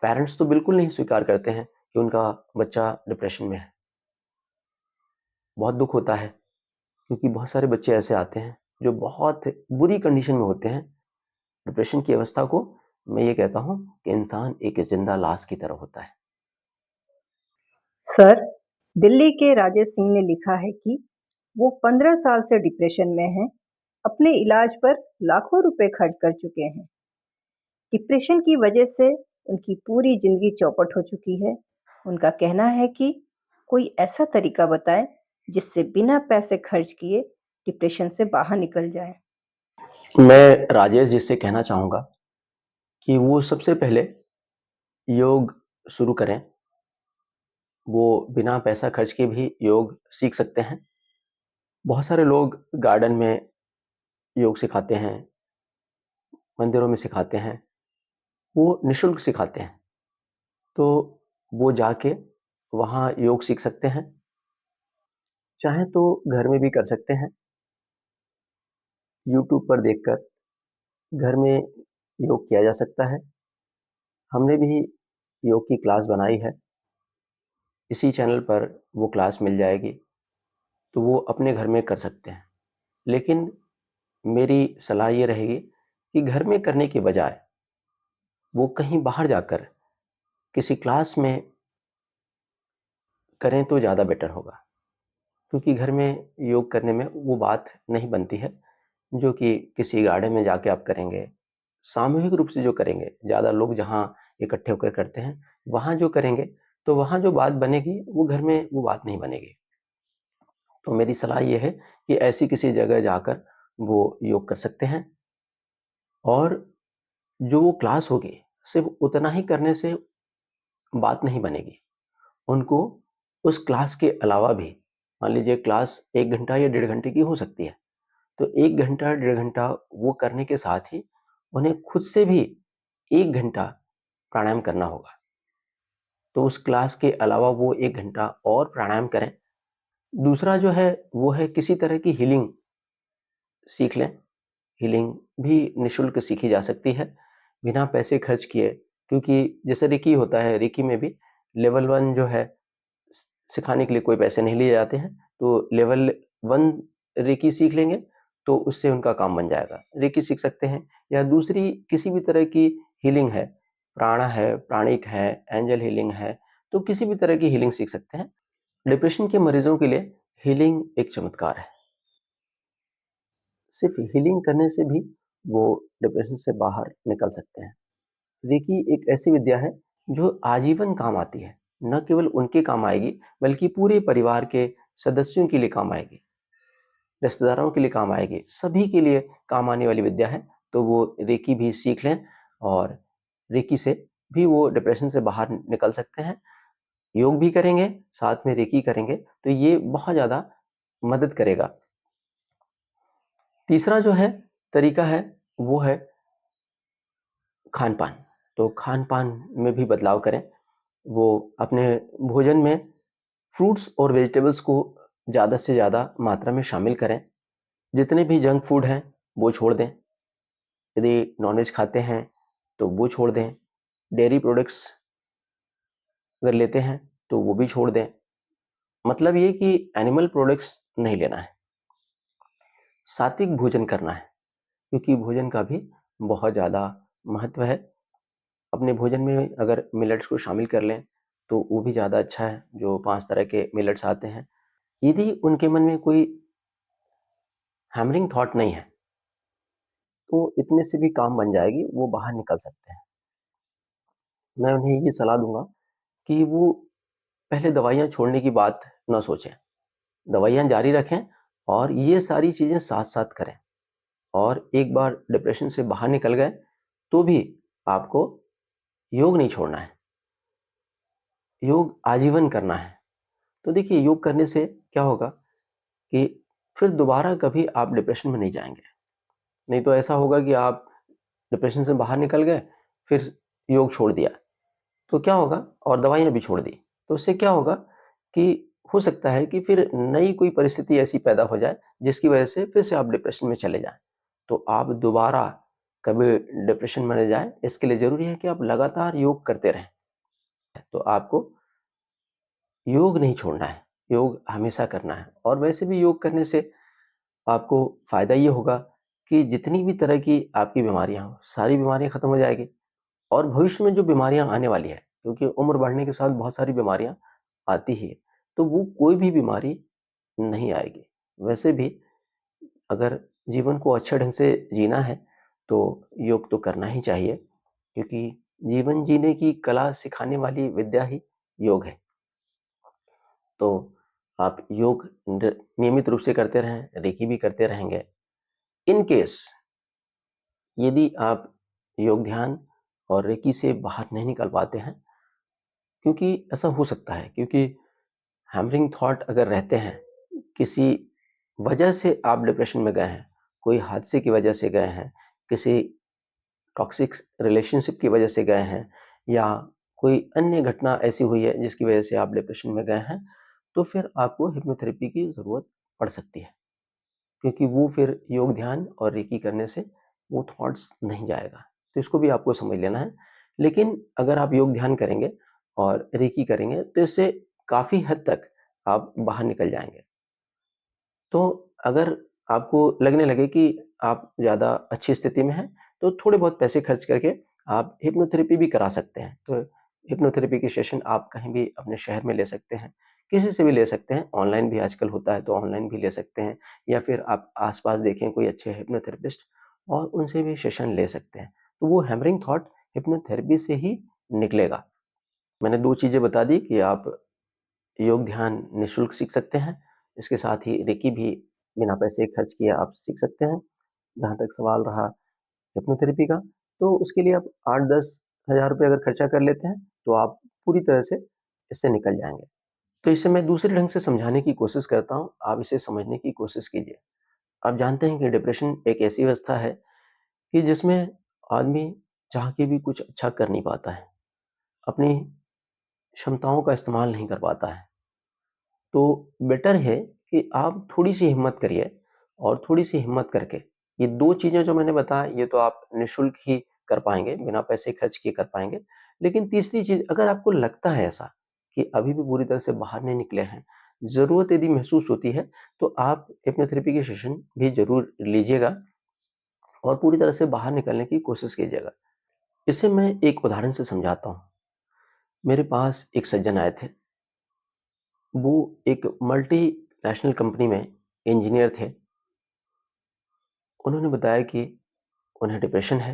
Parents तो बिल्कुल नहीं स्वीकार करते हैं कि उनका बच्चा डिप्रेशन में है। बहुत दुःख होता है क्योंकि बहुत सारे बच्चे ऐसे आते हैं जो बहुत बुरी कंडीशन में होते हैं। डिप्रेशन की अवस्था को मैं ये कहता हूँ कि इंसान एक ज़िंदा लाश की तरह होता है। सर, दिल्ली के राजेश सिंह ने लिखा है कि वो 15 साल से डिप्रेशन में हैं, अपने इलाज पर लाखों रुपए खर्च कर चुके हैं। डिप्रेशन की वजह से उनकी पूरी जिंदगी चौपट हो चुकी है। उनका कहना है कि कोई ऐसा तरीका बताएं जिससे बिना पैसे खर्च किए डिप्रेशन से बाहर निकल जाए। मैं राजेश जी से कहना चाहूँगा कि वो सबसे पहले योग शुरू करें। वो बिना पैसा खर्च के भी योग सीख सकते हैं। बहुत सारे लोग गार्डन में योग सिखाते हैं, मंदिरों में सिखाते हैं, वो निःशुल्क सिखाते हैं। तो वो जाके वहाँ योग सीख सकते हैं। चाहे तो घर में भी कर सकते हैं। यूट्यूब पर देखकर घर में योग किया जा सकता है। हमने भी योग की क्लास बनाई है। इसी चैनल पर वो क्लास मिल जाएगी, तो वो अपने घर में कर सकते हैं। लेकिन मेरी सलाह ये रहेगी कि घर में करने की बजाय वो कहीं बाहर जाकर किसी क्लास में करें तो ज़्यादा बेटर होगा। क्योंकि घर में योग करने में वो बात नहीं बनती है जो कि किसी गार्डन में जाके आप करेंगे। सामूहिक रूप से जो करेंगे, ज़्यादा लोग जहाँ इकट्ठे होकर करते हैं, वहाँ जो करेंगे, तो वहाँ जो बात बनेगी वो घर में वो बात नहीं बनेगी। तो मेरी सलाह ये है कि ऐसी किसी जगह जाकर वो योग कर सकते हैं। और जो वो क्लास होगी, सिर्फ उतना ही करने से बात नहीं बनेगी। उनको उस क्लास के अलावा भी, मान लीजिए क्लास 1 घंटा या डेढ़ घंटे की हो सकती है, तो 1 घंटा, डेढ़ घंटा वो करने के साथ ही उन्हें खुद से भी 1 घंटा प्राणायाम करना होगा। तो उस क्लास के अलावा वो 1 घंटा और प्राणायाम करें। दूसरा जो है, वो है किसी तरह की हीलिंग सीख लें। हीलिंग भी निःशुल्क सीखी जा सकती है, बिना पैसे खर्च किए। क्योंकि जैसे रेकी होता है, रेकी में भी लेवल 1 जो है, सिखाने के लिए कोई पैसे नहीं लिए जाते हैं। तो लेवल 1 रेकी सीख लेंगे, तो उससे उनका काम बन जाएगा। रेकी सीख सकते हैं, या दूसरी किसी भी तरह की हीलिंग है, प्राणा है, प्राणिक है, एंजल हीलिंग है, तो किसी भी तरह की हीलिंग सीख सकते हैं। डिप्रेशन के मरीजों के लिए हीलिंग एक चमत्कार है। सिर्फ हीलिंग करने से भी वो डिप्रेशन से बाहर निकल सकते हैं। रेकी एक ऐसी विद्या है जो आजीवन काम आती है। न केवल उनके काम आएगी, बल्कि पूरे परिवार के सदस्यों के लिए काम आएगी, रिश्तेदारों के लिए काम आएगी, सभी के लिए काम आने वाली विद्या है। तो वो रेकी भी सीख लें, और रेकी से भी वो डिप्रेशन से बाहर निकल सकते हैं। योग भी करेंगे, साथ में रेकी करेंगे, तो ये बहुत ज़्यादा मदद करेगा। तीसरा जो है तरीका है, वो है खान-पान। तो खान-पान में भी बदलाव करें। वो अपने भोजन में फ्रूट्स और वेजिटेबल्स को ज़्यादा से ज़्यादा मात्रा में शामिल करें। जितने भी जंक फूड हैं, वो छोड़ दें। यदि नॉनवेज खाते हैं, तो वो छोड़ दें। डेयरी प्रोडक्ट्स अगर लेते हैं, तो वो भी छोड़ दें। मतलब ये कि एनिमल प्रोडक्ट्स नहीं लेना है। सात्विक भोजन करना है, क्योंकि भोजन का भी बहुत ज़्यादा महत्व है। अपने भोजन में अगर मिलेट्स को शामिल कर लें, तो वो भी ज़्यादा अच्छा है। जो 5 तरह के मिलेट्स आते हैं, यदि उनके मन में कोई हैमरिंग थॉट नहीं है, तो इतने से भी काम बन जाएगी, वो बाहर निकल सकते हैं। मैं उन्हें ये सलाह दूँगा कि वो पहले दवाइयाँ छोड़ने की बात ना सोचें। दवाइयाँ जारी रखें, और ये सारी चीज़ें साथ-साथ करें। और एक बार डिप्रेशन से बाहर निकल गए, तो भी आपको योग नहीं छोड़ना है। योग आजीवन करना है। तो देखिए, योग करने से क्या होगा कि फिर दोबारा कभी आप डिप्रेशन में नहीं जाएँगे। नहीं तो ऐसा होगा कि आप डिप्रेशन से बाहर निकल गए, फिर योग छोड़ दिया, तो क्या होगा, और दवाइयाँ भी छोड़ दी, तो उससे क्या होगा कि हो सकता है कि फिर नई कोई परिस्थिति ऐसी पैदा हो जाए, जिसकी वजह से फिर से आप डिप्रेशन में चले जाएँ। तो आप दोबारा कभी डिप्रेशन में न जाए, इसके लिए ज़रूरी है कि आप लगातार योग करते रहें। तो आपको योग नहीं छोड़ना है, योग हमेशा करना है। और वैसे भी योग करने से आपको फ़ायदा ये होगा कि जितनी भी तरह की आपकी बीमारियाँ हों, सारी बीमारियाँ खत्म हो जाएँगी। और भविष्य में जो बीमारियाँ आने वाली है, क्योंकि उम्र बढ़ने के साथ बहुत सारी बीमारियाँ आती ही है, तो वो कोई भी बीमारी नहीं आएगी। वैसे भी अगर जीवन को अच्छे ढंग से जीना है, तो योग तो करना ही चाहिए, क्योंकि जीवन जीने की कला सिखाने वाली विद्या ही योग है। तो आप योग नियमित रूप से करते रहें, रेकी भी करते रहेंगे। इन केस यदि आप योग ध्यान और रेकी से बाहर नहीं निकल पाते हैं, क्योंकि ऐसा हो सकता है, क्योंकि हैमरिंग थॉट अगर रहते हैं, किसी वजह से आप डिप्रेशन में गए हैं, कोई हादसे की वजह से गए हैं, किसी टॉक्सिक रिलेशनशिप की वजह से गए हैं, या कोई अन्य घटना ऐसी हुई है जिसकी वजह से आप डिप्रेशन में गए हैं, तो फिर आपको हिप्नोथेरेपी की ज़रूरत पड़ सकती है। क्योंकि वो फिर योग ध्यान और रेकी करने से वो थॉट्स नहीं जाएगा। तो इसको भी आपको समझ लेना है। लेकिन अगर आप योग ध्यान करेंगे और रेकी करेंगे, तो इससे काफ़ी हद तक आप बाहर निकल जाएँगे। तो अगर आपको लगने लगे कि आप ज़्यादा अच्छी स्थिति में हैं, तो थोड़े बहुत पैसे खर्च करके आप हिप्नोथेरेपी भी करा सकते हैं। तो हिप्नोथेरेपी के सेशन आप कहीं भी अपने शहर में ले सकते हैं, किसी से भी ले सकते हैं। ऑनलाइन भी आजकल होता है, तो ऑनलाइन भी ले सकते हैं, या फिर आप आस-पास देखें कोई अच्छे हिप्नोथेरेपिस्ट और उनसे भी सेशन ले सकते हैं। तो वो हैमरिंग थॉट हिप्नोथेरेपी से ही निकलेगा। मैंने 2 चीज़ें बता दी कि आप योग ध्यान निःशुल्क सीख सकते हैं। इसके साथ ही रेकी भी बिना पैसे खर्च किए आप सीख सकते हैं। जहाँ तक सवाल रहा हिप्नोथेरेपी का, तो उसके लिए आप 8-10 हज़ार रुपए अगर खर्चा कर लेते हैं, तो आप पूरी तरह से इससे निकल जाएँगे। तो इसे मैं दूसरे ढंग से समझाने की कोशिश करता हूँ, आप इसे समझने की कोशिश कीजिए। आप जानते हैं कि डिप्रेशन एक ऐसी अवस्था है कि जिसमें आदमी चाह के भी कुछ अच्छा कर नहीं पाता है, अपनी क्षमताओं का इस्तेमाल नहीं कर पाता है। तो बेटर है कि आप थोड़ी-सी हिम्मत करिए, और थोड़ी-सी हिम्मत करके ये 2 चीज़ें जो मैंने बताई, ये तो आप निःशुल्क ही कर पाएँगे, बिना पैसे खर्च किए कर पाएँगे। लेकिन तीसरी चीज़, अगर आपको लगता है ऐसा कि अभी भी पूरी तरह से बाहर नहीं निकले हैं, ज़रूरत यदि महसूस होती है, तो आप हिप्नोथेरेपी के सेशन भी ज़रूर लीजिएगा और पूरी तरह से बाहर निकलने की कोशिश कीजिएगा। इसे मैं एक उदाहरण से समझाता हूँ। मेरे पास एक सज्जन आए थे। वो एक मल्टीनेशनल कंपनी में इंजीनियर थे। उन्होंने बताया कि उन्हें डिप्रेशन है,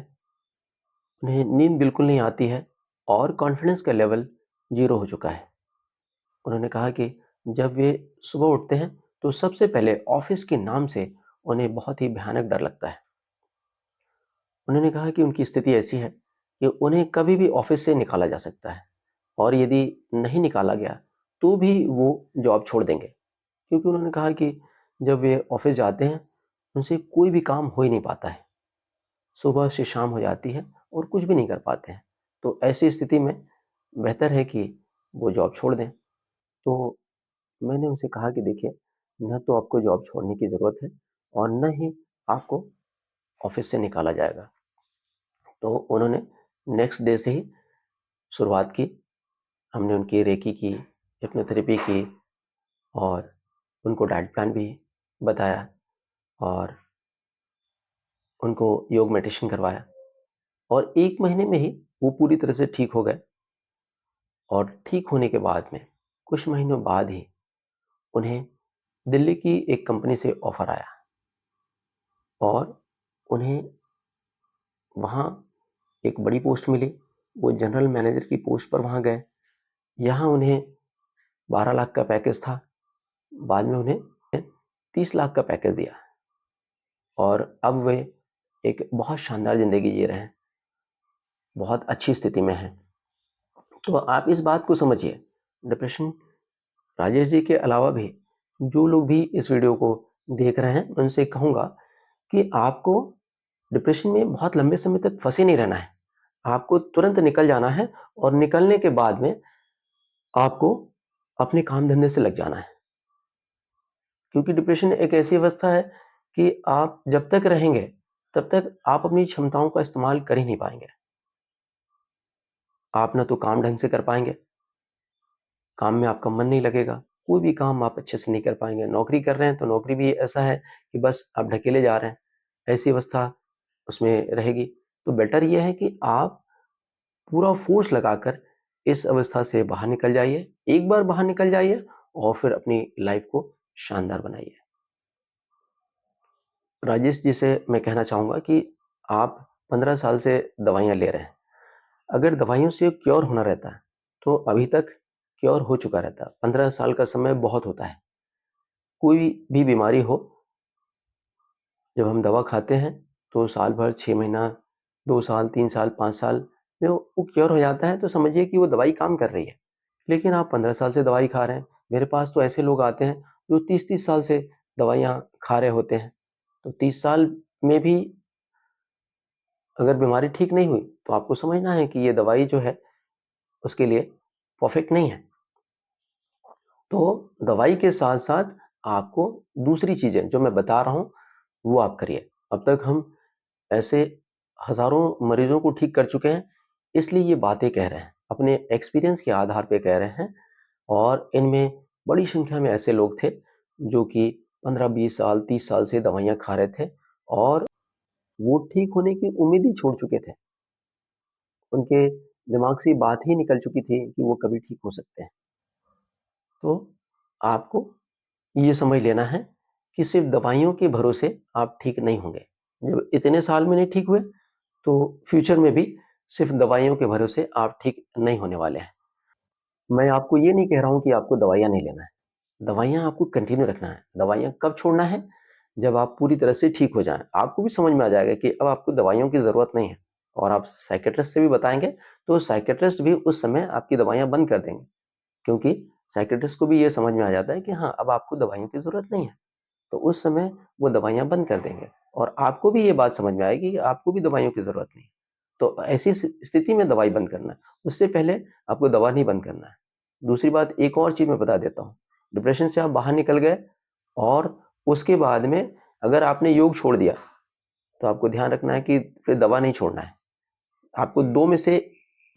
उन्हें नींद बिल्कुल नहीं आती है और कॉन्फिडेंस का लेवल ज़ीरो हो चुका है। उन्होंने कहा कि जब वे सुबह उठते हैं, तो सबसे पहले ऑफ़िस के नाम से उन्हें बहुत ही भयानक डर लगता है। उन्होंने कहा कि उनकी स्थिति ऐसी है कि उन्हें कभी भी ऑफ़िस से निकाला जा सकता है, और यदि नहीं निकाला गया, तो भी वो जॉब छोड़ देंगे। क्योंकि उन्होंने कहा कि जब वे ऑफ़िस जाते हैं, उनसे कोई भी काम हो ही नहीं पाता है। सुबह से शाम हो जाती है और कुछ भी नहीं कर पाते हैं। तो ऐसी स्थिति में बेहतर है कि वो जॉब छोड़ दें। तो मैंने उनसे कहा कि देखिए, ना तो आपको जॉब छोड़ने की ज़रूरत है, और ना ही आपको ऑफ़िस से निकाला जाएगा। तो उन्होंने नेक्स्ट डे से ही शुरुआत की। हमने उनकी रेकी की, हिप्नोथेरेपी की, और उनको डाइट प्लान भी बताया, और उनको योग मेडिटेशन करवाया, और 1 महीने में ही वो पूरी तरह से ठीक हो गए। और ठीक होने के बाद में कुछ महीनों बाद ही उन्हें दिल्ली की एक कंपनी से ऑफ़र आया, और उन्हें वहाँ एक बड़ी पोस्ट मिली। वो जनरल मैनेजर की पोस्ट पर वहाँ गए। यहाँ उन्हें 12 लाख का पैकेज था। बाद में उन्हें 30 लाख का पैकेज दिया, और अब वे एक बहुत शानदार ज़िंदगी जी रहे हैं, बहुत अच्छी स्थिति में हैं। तो आप इस बात को समझिए, डिप्रेशन, राजेश जी के अलावा भी जो लोग भी इस वीडियो को देख रहे हैं, मैं उनसे कहूँगा कि आपको डिप्रेशन में बहुत लंबे समय तक फँसे नहीं रहना है। आपको तुरंत निकल जाना है, और निकलने के बाद में आपको अपने काम-धंधे से लग जाना है। क्योंकि डिप्रेशन एक ऐसी अवस्था है कि आप जब तक रहेंगे, तब तक आप अपनी क्षमताओं का इस्तेमाल कर ही नहीं पाएंगे। आप ना तो काम ढंग से कर पाएंगे, काम में आपका मन नहीं लगेगा, कोई भी काम आप अच्छे से नहीं कर पाएंगे। नौकरी कर रहे हैं तो नौकरी भी ऐसा है कि बस आप ढकेले जा रहे हैं, ऐसी अवस्था उसमें रहेगी। तो बेटर ये है कि आप पूरा फोर्स लगाकर इस अवस्था से बाहर निकल जाइए। एक बार बाहर निकल जाइए और फिर अपनी लाइफ को शानदार बनाइए। राजेश जी से मैं कहना चाहूँगा कि आप 15 साल से दवाइयाँ ले रहे हैं। अगर दवाइयों से क्योर होना रहता है, तो अभी तक क्योर हो चुका रहता है। 15 साल का समय बहुत होता है। कोई भी बीमारी हो, जब हम दवा खाते हैं, तो साल भर, 6 महीना, 2 साल, 3 साल, 5 साल में वो क्योर हो जाता है, तो समझिए कि वो दवाई काम कर रही है। लेकिन आप 15 साल से दवाई खा रहे हैं। मेरे पास तो ऐसे लोग आते हैं, जो 30-30 साल से दवाइयाँ खा रहे होते हैं। तो 30 साल में भी अगर बीमारी ठीक नहीं हुई, तो आपको समझना है कि ये दवाई जो है, उसके लिए परफेक्ट नहीं है। तो दवाई के साथ-साथ आपको दूसरी चीज़ें जो मैं बता रहा हूँ, वो आप करिए। अब तक हम ऐसे हज़ारों मरीज़ों को ठीक कर चुके हैं, इसलिए ये बातें कह रहे हैं। अपने एक्सपीरियंस के आधार पे कह रहे हैं। और इनमें बड़ी संख्या में ऐसे लोग थे, जो कि 15-20 साल, 30 साल से दवाइयाँ खा रहे थे और वो ठीक होने की उम्मीद ही छोड़ चुके थे। उनके दिमाग से ये बात ही निकल चुकी थी कि वो कभी ठीक हो सकते हैं। तो आपको ये समझ लेना है कि सिर्फ दवाइयों के भरोसे आप ठीक नहीं होंगे। जब इतने साल में नहीं ठीक हुए, तो फ्यूचर में भी सिर्फ दवाइयों के भरोसे आप ठीक नहीं होने वाले हैं। मैं आपको ये नहीं कह रहा हूँ कि आपको दवाइयाँ नहीं लेना है। दवाइयाँ आपको कंटिन्यू रखना है। दवाइयाँ कब छोड़ना है? जब आप पूरी तरह से ठीक हो जाएँ। आपको भी समझ में आ जाएगा कि अब आपको दवाइयों की ज़रूरत नहीं है और आप साइकियाट्रिस्ट से भी बताएँगे, तो साइकियाट्रिस्ट भी उस समय आपकी दवाइयाँ बंद कर देंगे। क्योंकि साइकियाट्रिस्ट को भी ये समझ में आ जाता है कि हाँ, अब आपको दवाइयों की ज़रूरत नहीं है। तो उस समय वो दवाइयाँ बंद कर देंगे और आपको भी ये बात समझ में आएगी कि आपको भी दवाइयों की ज़रूरत नहीं है। तो ऐसी स्थिति में दवाई बंद करना है। उससे पहले आपको दवा नहीं बंद करना है। दूसरी बात, एक और चीज़ मैं बता देता हूँ। डिप्रेशन से आप बाहर निकल गए और उसके बाद में अगर आपने योग छोड़ दिया, तो आपको ध्यान रखना है कि फिर दवा नहीं छोड़ना है। आपको 2 में से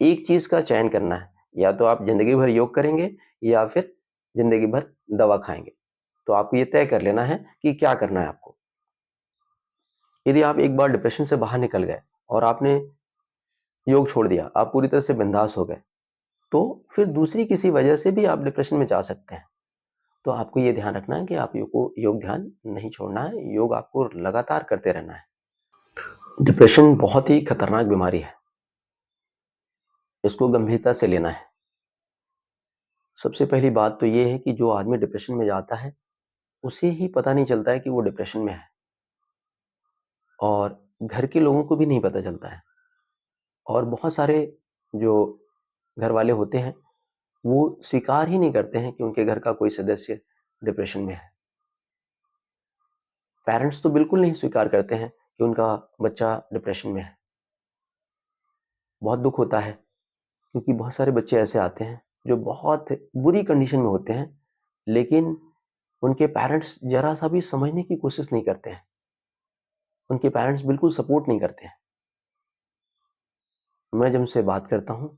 एक चीज़ का चयन करना है। या तो आप ज़िंदगी भर योग करेंगे या फिर ज़िंदगी भर दवा खाएँगे। तो आपको ये तय कर लेना है कि क्या करना है आपको। यदि आप एक बार डिप्रेशन से बाहर निकल गए और आपने योग छोड़ दिया, आप पूरी तरह से बिंदास हो गए, तो फिर दूसरी किसी वजह से भी आप डिप्रेशन में जा सकते हैं। तो आपको ये ध्यान रखना है कि आप योग ध्यान नहीं छोड़ना है, योग आपको लगातार करते रहना है। डिप्रेशन बहुत ही खतरनाक बीमारी है, इसको गंभीरता से लेना है। सबसे पहली बात तो ये है कि जो आदमी डिप्रेशन में जाता है, उसे ही पता नहीं चलता है कि वो डिप्रेशन में है और घर के लोगों को भी नहीं पता चलता है। और बहुत सारे जो घर वाले होते हैं, वो स्वीकार ही नहीं करते हैं कि उनके घर का कोई सदस्य डिप्रेशन में है। पेरेंट्स तो बिल्कुल नहीं स्वीकार करते हैं कि उनका बच्चा डिप्रेशन में है। बहुत दुःख होता है, क्योंकि बहुत सारे बच्चे ऐसे आते हैं जो बहुत बुरी कंडीशन में होते हैं, लेकिन उनके पेरेंट्स ज़रा-सा भी समझने की कोशिश नहीं करते हैं। उनके पेरेंट्स बिल्कुल सपोर्ट नहीं करते हैं। मैं जब उनसे बात करता हूँ,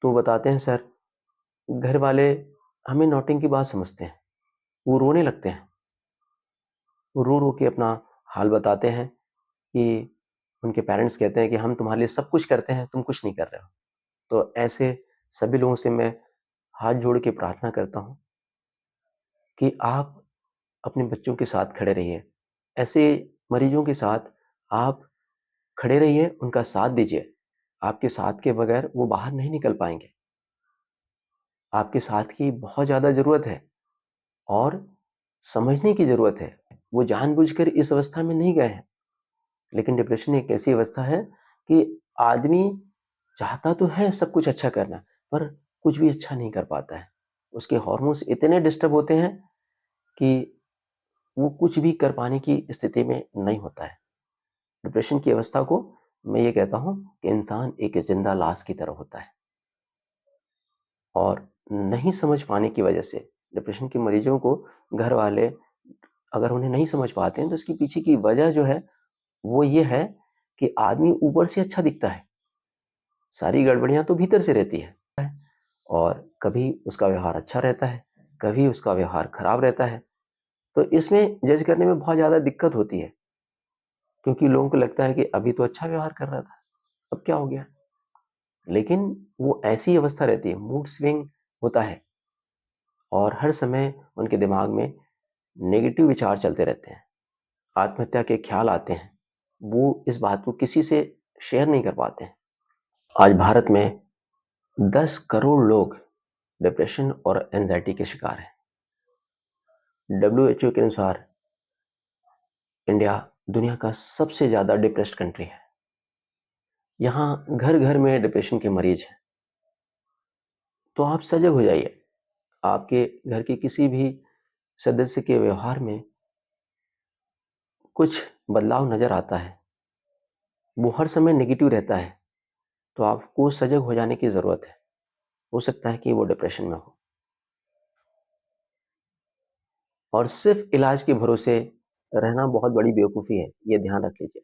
तो वो बताते हैं, सर, घर वाले हमें नौटंकी की बात समझते हैं। वो रोने लगते हैं। वो रो-रो के अपना हाल बताते हैं कि उनके पेरेंट्स कहते हैं कि हम तुम्हारे लिए सब कुछ करते हैं, तुम कुछ नहीं कर रहे हो। तो ऐसे सभी लोगों से मैं हाथ जोड़ के प्रार्थना करता हूँ कि आप अपने बच्चों के साथ खड़े रहिए। ऐसे मरीजों के साथ आप खड़े रहिए, उनका साथ दीजिए। आपके साथ के बगैर वो बाहर नहीं निकल पाएँगे। आपके साथ की बहुत ज़्यादा ज़रूरत है और समझने की ज़रूरत है। वो जानबूझकर इस अवस्था में नहीं गए हैं। लेकिन डिप्रेशन एक ऐसी अवस्था है कि आदमी चाहता तो है सब कुछ अच्छा करना, पर कुछ भी अच्छा नहीं कर पाता है। उसके हार्मोन्स इतने डिस्टर्ब होते हैं कि वो कुछ भी कर पाने की स्थिति में नहीं होता है। डिप्रेशन की अवस्था को मैं ये कहता हूँ कि इंसान एक ज़िंदा लाश की तरह होता है और नहीं समझ पाने की वजह से डिप्रेशन के मरीजों को घर वाले अगर उन्हें नहीं समझ पाते हैं, तो इसके पीछे की वजह जो है, वो ये है कि आदमी ऊपर से अच्छा दिखता है, सारी गड़बड़ियाँ तो भीतर से रहती है और कभी उसका व्यवहार अच्छा रहता है, कभी उसका व्यवहार खराब रहता है। तो इसमें जज करने में बहुत ज़्यादा दिक्कत होती है, क्योंकि लोगों को लगता है कि अभी तो अच्छा व्यवहार कर रहा था, अब क्या हो गया? लेकिन वो ऐसी अवस्था रहती है, मूड स्विंग होता है और हर समय उनके दिमाग में नेगेटिव विचार चलते रहते हैं, आत्महत्या के ख्याल आते हैं। वो इस बात को किसी से शेयर नहीं कर पाते हैं। आज भारत में 10 करोड़ लोग डिप्रेशन और एंजाइटी के शिकार हैं। डब्ल्यूएचओ के अनुसार इंडिया दुनिया का सबसे ज़्यादा डिप्रेस्ड कंट्री है। यहाँ घर घर में डिप्रेशन के मरीज हैं। तो आप सजग हो जाइए। आपके घर के किसी भी सदस्य के व्यवहार में कुछ बदलाव नज़र आता है, वो हर समय नेगेटिव रहता है, तो आपको सजग हो जाने की ज़रूरत है। हो सकता है कि वो डिप्रेशन में हो और सिर्फ इलाज के भरोसे रहना बहुत बड़ी बेवकूफ़ी है, ये ध्यान रख लीजिए।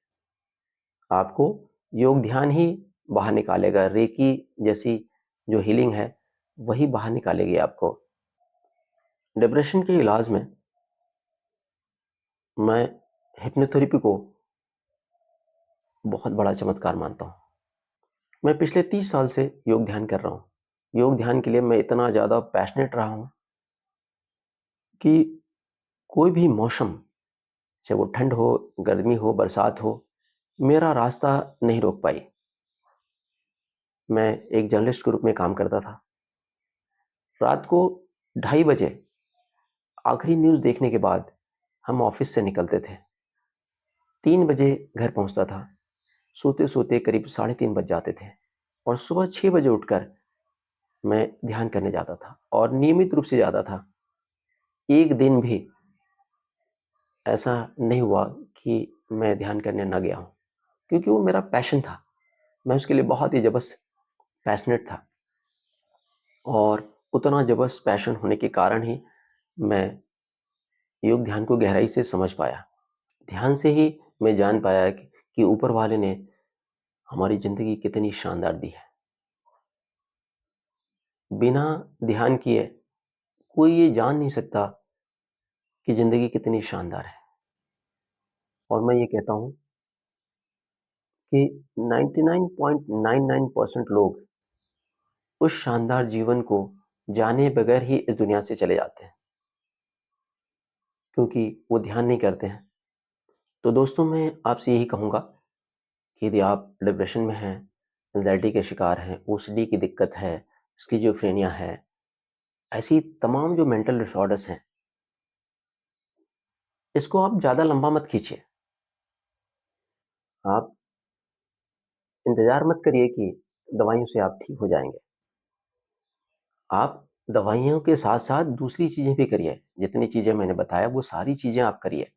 आपको योग ध्यान ही बाहर निकालेगा, रेकी जैसी जो हीलिंग है, वही बाहर निकालेगी आपको। डिप्रेशन के इलाज में मैं हिप्नोथेरेपी को बहुत बड़ा चमत्कार मानता हूँ। मैं पिछले 30 साल से योग ध्यान कर रहा हूँ। योग ध्यान के लिए मैं इतना ज़्यादा पैशनेट रहा हूँ कि कोई भी मौसम, चाहे वो ठंड हो, गर्मी हो, बरसात हो, मेरा रास्ता नहीं रोक पाई। मैं एक जर्नलिस्ट के रूप में काम करता था। रात को 2:30 बजे आखिरी न्यूज़ देखने के बाद हम ऑफिस से निकलते थे। 3 बजे घर पहुंचता था। सोते-सोते करीब 3:30 बज जाते थे और सुबह 6 बजे उठकर मैं ध्यान करने जाता था और नियमित रूप से जाता था। एक दिन भी ऐसा नहीं हुआ कि मैं ध्यान करने ना गया हूँ, क्योंकि वो मेरा पैशन था। मैं उसके लिए बहुत ही ज़बरदस्त पैशनेट था और उतना ज़बरदस्त पैशन होने के कारण ही मैं योग ध्यान को गहराई से समझ पाया। ध्यान से ही मैं जान पाया कि ऊपर वाले ने हमारी ज़िंदगी कितनी शानदार दी है। बिना ध्यान किए कोई ये जान नहीं सकता कि ज़िंदगी कितनी शानदार है। और मैं ये कहता हूँ कि 99.99% लोग उस शानदार जीवन को जाने बगैर ही इस दुनिया से चले जाते हैं, क्योंकि वो ध्यान नहीं करते हैं। तो दोस्तों, मैं आपसे यही कहूँगा कि यदि आप डिप्रेशन में हैं, एंजाइटी के शिकार हैं, ओसीडी की दिक्कत है, स्किज़ोफ्रेनिया है, ऐसी तमाम जो मेंटल डिसऑर्डर्स हैं, इसको आप ज़्यादा लंबा मत खींचिए। आप इंतज़ार मत करिए कि दवाइयों से आप ठीक हो जाएँगे। आप दवाइयों के साथ-साथ दूसरी चीज़ें भी करिए। जितनी चीज़ें मैंने बताया वो सारी चीज़ें आप करिए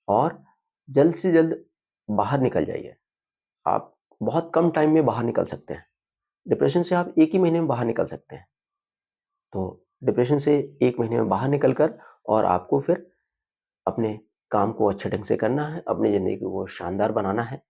और जल्द से जल्द बाहर निकल जाइए। आप बहुत कम टाइम में बाहर निकल सकते हैं। डिप्रेशन से आप 1 ही महीने में बाहर निकल सकते हैं। तो डिप्रेशन से 1 महीने में बाहर निकल कर और आपको फिर अपने काम को अच्छे ढंग से करना है, अपनी ज़िंदगी को शानदार बनाना है।